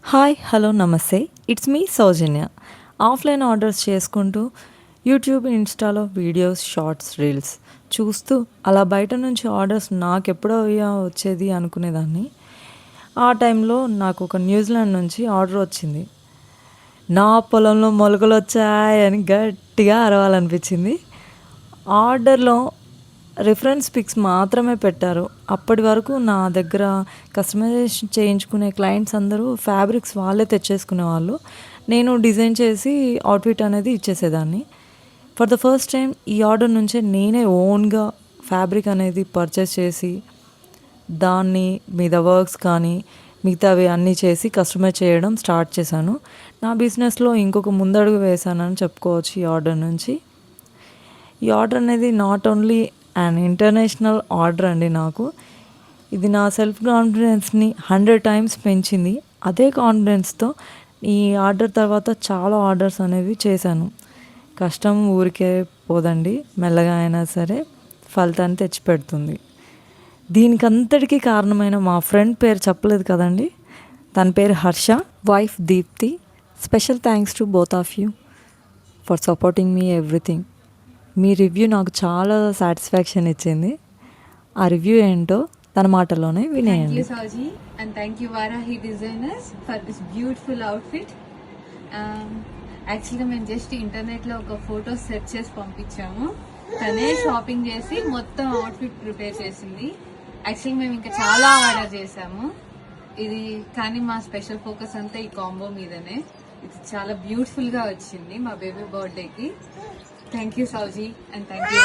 Hi hello నమస్తే it's me Soujanya. Offline orders చేసుకుంటూ YouTube ఇన్స్టాలో వీడియోస్ షార్ట్స్ రీల్స్ చూస్తూ అలా బయట నుంచి ఆర్డర్స్ నాకెప్పుడో వచ్చేది అనుకునేదాన్ని. ఆ టైంలో నాకు ఒక న్యూజిలాండ్ నుంచి ఆర్డర్ వచ్చింది. నా పొలంలో మొలకలు వచ్చాయని గట్టిగా అరవాలనిపించింది. ఆర్డర్లో రిఫరెన్స్ పిక్స్ మాత్రమే పెట్టారు. అప్పటి వరకు నా దగ్గర కస్టమైజేషన్ చేయించుకునే క్లయింట్స్ అందరూ ఫ్యాబ్రిక్స్ వాళ్ళే తెచ్చేసుకునేవాళ్ళు. నేను డిజైన్ చేసి అవుట్ఫిట్ అనేది ఇచ్చేసేదాన్ని. ఫర్ ద ఫస్ట్ టైం ఈ ఆర్డర్ నుంచే నేనే ఓన్గా ఫ్యాబ్రిక్ అనేది పర్చేస్ చేసి దాన్ని మీద వర్క్స్ కానీ మిగతావి అన్నీ చేసి కస్టమైజ్ చేయడం స్టార్ట్ చేశాను. నా బిజినెస్లో ఇంకొక ముందడుగు వేశానని చెప్పుకోవచ్చు ఈ ఆర్డర్ నుంచి. ఈ ఆర్డర్ అనేది not only and international order అండి నాకు. ఇది నా సెల్ఫ్ కాన్ఫిడెన్స్ని 100 టైమ్స్ పెంచింది. అదే కాన్ఫిడెన్స్తో ఈ ఆర్డర్ తర్వాత చాలా ఆర్డర్స్ అనేవి చేశాను. కష్టం ఊరికే పోదండి, మెల్లగా అయినా సరే ఫలితాన్ని తెచ్చిపెడుతుంది. దీనికంతటికీ కారణమైన మా ఫ్రెండ్ పేరు చెప్పలేదు కదండి, తన పేరు Harsha, wife Deepthi. Special thanks to both of you for supporting me everything. మీ రివ్యూ నాకు చాలా సాటిస్ఫాక్షన్ ఇచ్చింది. ఆ రివ్యూ ఏంటో తన మాటలోనే వినేయండి. Thank you, Saji, and thank you, Varahi Designers, for this beautiful outfit. యాక్చువల్గా మేము జస్ట్ ఇంటర్నెట్లో ఒక ఫోటో సెర్చ్ చేసి పంపించాము. తనే షాపింగ్ చేసి మొత్తం అవుట్ఫిట్ ప్రిపేర్ చేసింది. యాక్చువల్గా మేము ఇంకా చాలా ఆర్డర్ చేసాము ఇది, కానీ మా స్పెషల్ ఫోకస్ అంతా ఈ కాంబో మీదనే. ఇది చాలా బ్యూటిఫుల్ గా వచ్చింది మా బేబీ బర్త్డేకి. Thank you Sowji, and thank you.